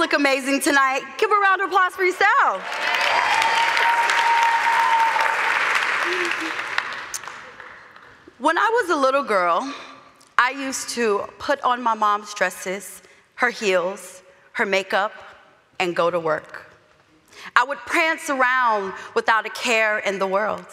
look amazing tonight. Give a round of applause for yourself. When I was a little girl, I used to put on my mom's dresses, her heels, her makeup, and go to work. I would prance around without a care in the world.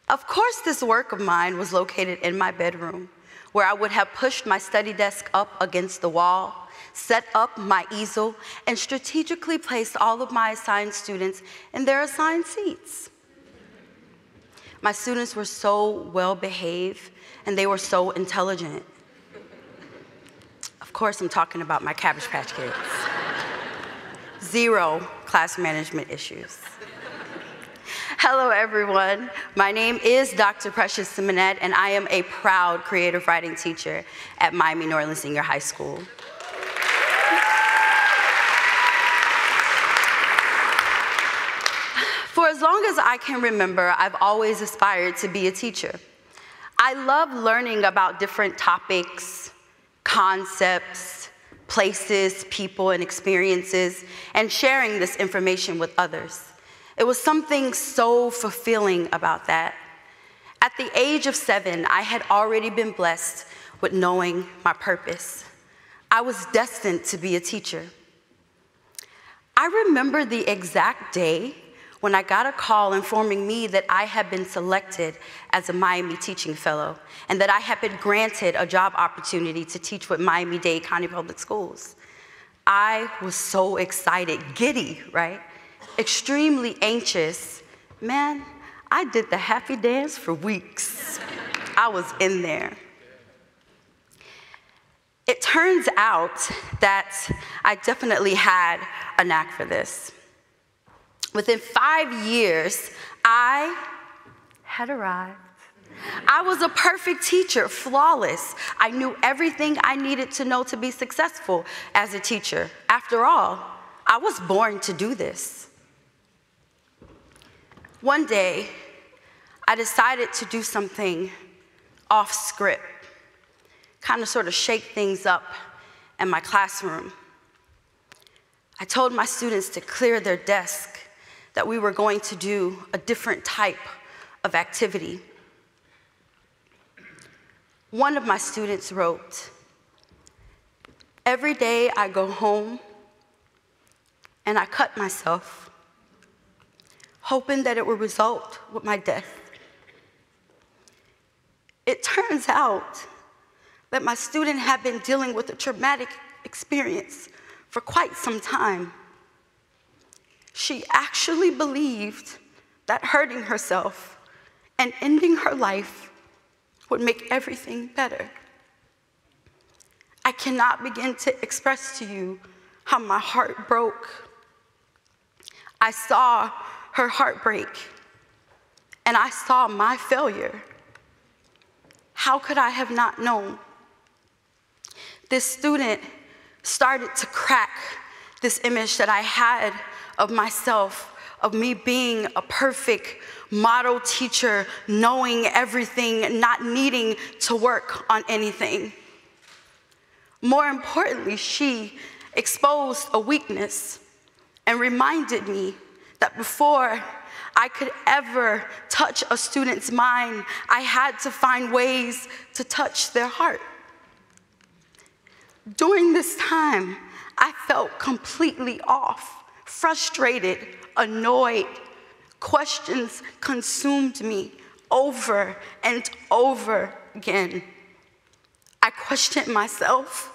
Of course, this work of mine was located in my bedroom, where I would have pushed my study desk up against the wall, set up my easel, and strategically placed all of my assigned students in their assigned seats. My students were so well behaved, and they were so intelligent. Of course, I'm talking about my Cabbage Patch Kids. Zero class management issues. Hello, everyone. My name is Dr. Precious Symonette, and I am a proud creative writing teacher at Miami Norland Senior High School. For as long as I can remember, I've always aspired to be a teacher. I love learning about different topics, concepts, places, people, and experiences, and sharing this information with others. It was something so fulfilling about that. At the age of 7, I had already been blessed with knowing my purpose. I was destined to be a teacher. I remember the exact day when I got a call informing me that I had been selected as a Miami Teaching Fellow and that I had been granted a job opportunity to teach with Miami-Dade County Public Schools. I was so excited, giddy, right? Extremely anxious. Man, I did the happy dance for weeks. I was in there. It turns out that I definitely had a knack for this. Within 5 years, I had arrived. I was a perfect teacher, flawless. I knew everything I needed to know to be successful as a teacher. After all, I was born to do this. One day, I decided to do something off script, kind of sort of shake things up in my classroom. I told my students to clear their desk, that we were going to do a different type of activity. One of my students wrote, "Every day I go home and I cut myself, hoping that it will result with my death." It turns out that my student had been dealing with a traumatic experience for quite some time. She actually believed that hurting herself and ending her life would make everything better. I cannot begin to express to you how my heart broke. I saw her heartbreak, and I saw my failure. How could I have not known? This student started to crack this image that I had of myself, of me being a perfect model teacher, knowing everything, not needing to work on anything. More importantly, she exposed a weakness and reminded me that before I could ever touch a student's mind, I had to find ways to touch their heart. During this time, I felt completely off. Frustrated, annoyed, questions consumed me over and over again. I questioned myself.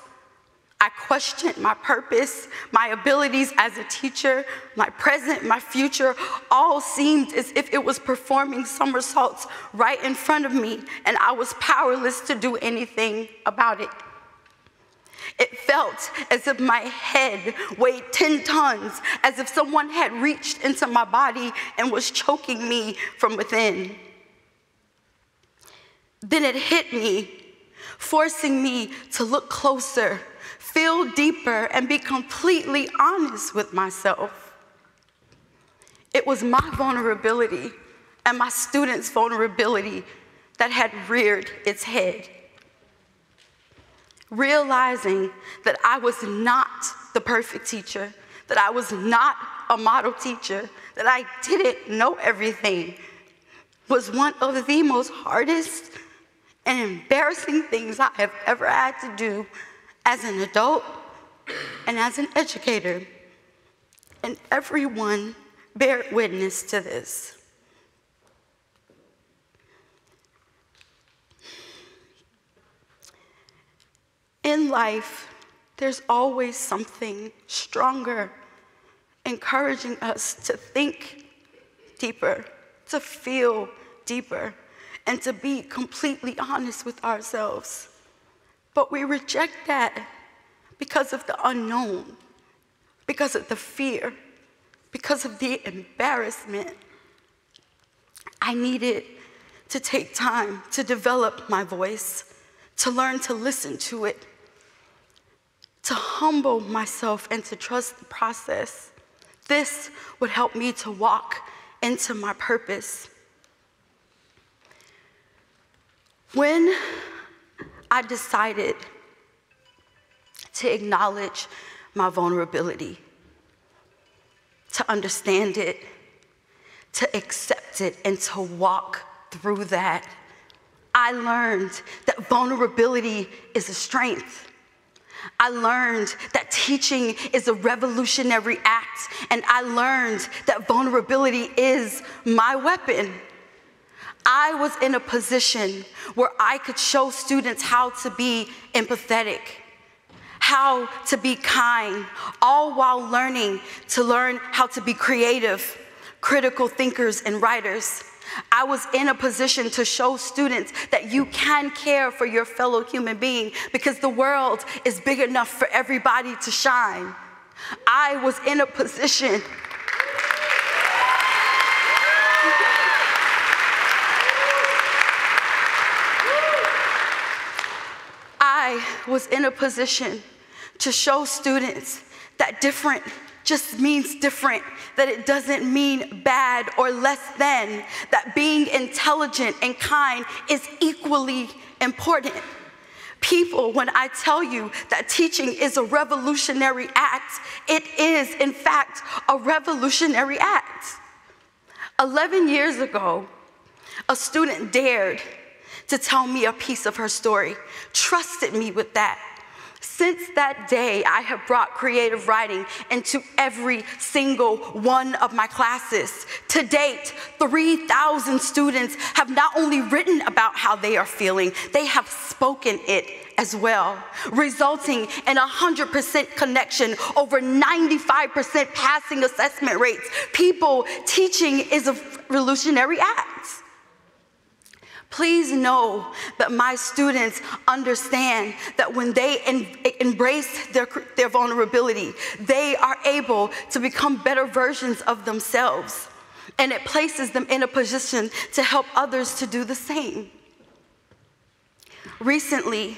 I questioned my purpose, my abilities as a teacher, my present, my future. All seemed as if it was performing somersaults right in front of me, and I was powerless to do anything about it. It felt as if my head weighed 10 tons, as if someone had reached into my body and was choking me from within. Then it hit me, forcing me to look closer, feel deeper, and be completely honest with myself. It was my vulnerability and my students' vulnerability that had reared its head. realizing that I was not the perfect teacher, that I was not a model teacher, that I didn't know everything, was one of the most hardest and embarrassing things I have ever had to do as an adult and as an educator. And everyone bear witness to this. In life, there's always something stronger, encouraging us to think deeper, to feel deeper, and to be completely honest with ourselves. But we reject that because of the unknown, because of the fear, because of the embarrassment. I needed to take time to develop my voice, to learn to listen to it, to humble myself and to trust the process. This would help me to walk into my purpose. When I decided to acknowledge my vulnerability, to understand it, to accept it, and to walk through that, I learned that vulnerability is a strength. I learned that teaching is a revolutionary act, and I learned that vulnerability is my weapon. I was in a position where I could show students how to be empathetic, how to be kind, all while learn how to be creative, critical thinkers, and writers. I was in a position to show students that you can care for your fellow human being because the world is big enough for everybody to shine. I was in a position to show students that different just means different, that it doesn't mean bad or less than, that being intelligent and kind is equally important. People, when I tell you that teaching is a revolutionary act, it is, in fact, a revolutionary act. 11 years ago, a student dared to tell me a piece of her story, trusted me with that. Since that day, I have brought creative writing into every single one of my classes. To date, 3,000 students have not only written about how they are feeling, they have spoken it as well, resulting in 100% connection, over 95% passing assessment rates. People, teaching is a revolutionary act. Please know that my students understand that when they embrace their vulnerability, they are able to become better versions of themselves, and it places them in a position to help others to do the same. Recently,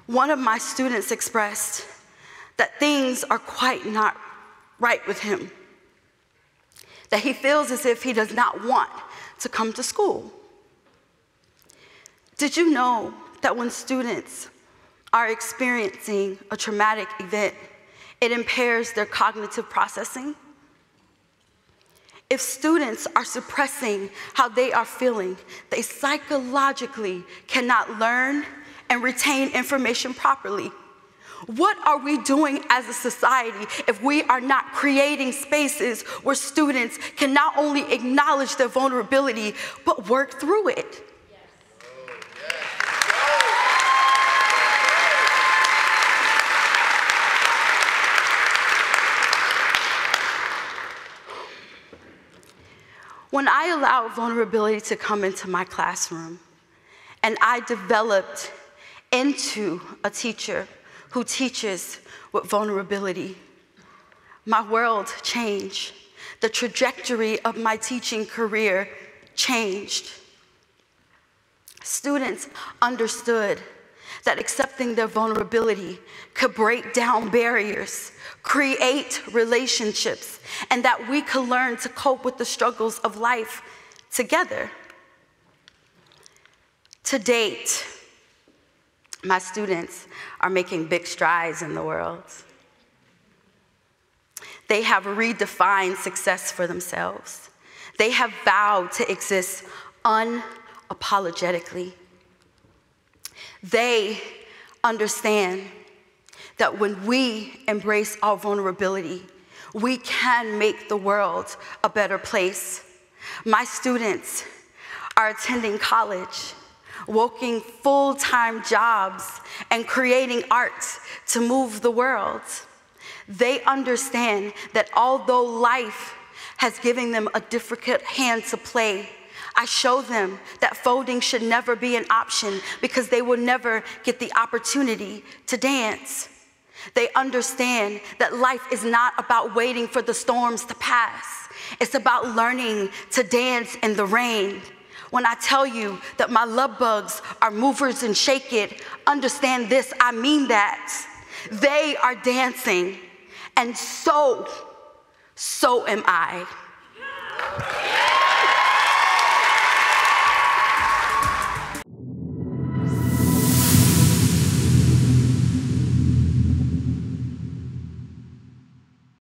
one of my students expressed that things are quite not right with him, that he feels as if he does not want to come to school. Did you know that when students are experiencing a traumatic event, it impairs their cognitive processing? If students are suppressing how they are feeling, they psychologically cannot learn and retain information properly. What are we doing as a society if we are not creating spaces where students can not only acknowledge their vulnerability, but work through it? When I allowed vulnerability to come into my classroom, and I developed into a teacher who teaches with vulnerability, my world changed. The trajectory of my teaching career changed. Students understood that accepting their vulnerability could break down barriers, create relationships, and that we could learn to cope with the struggles of life together. To date, My students are making big strides in the world. They have redefined success for themselves. They have vowed to exist unapologetically. They understand that when we embrace our vulnerability, we can make the world a better place. My students are attending college, working full-time jobs, and creating art to move the world. They understand that although life has given them a difficult hand to play, I show them that folding should never be an option because they will never get the opportunity to dance. They understand that life is not about waiting for the storms to pass. It's about learning to dance in the rain. When I tell you that my love bugs are movers and shake it, understand this, I mean that. They are dancing, and so am I.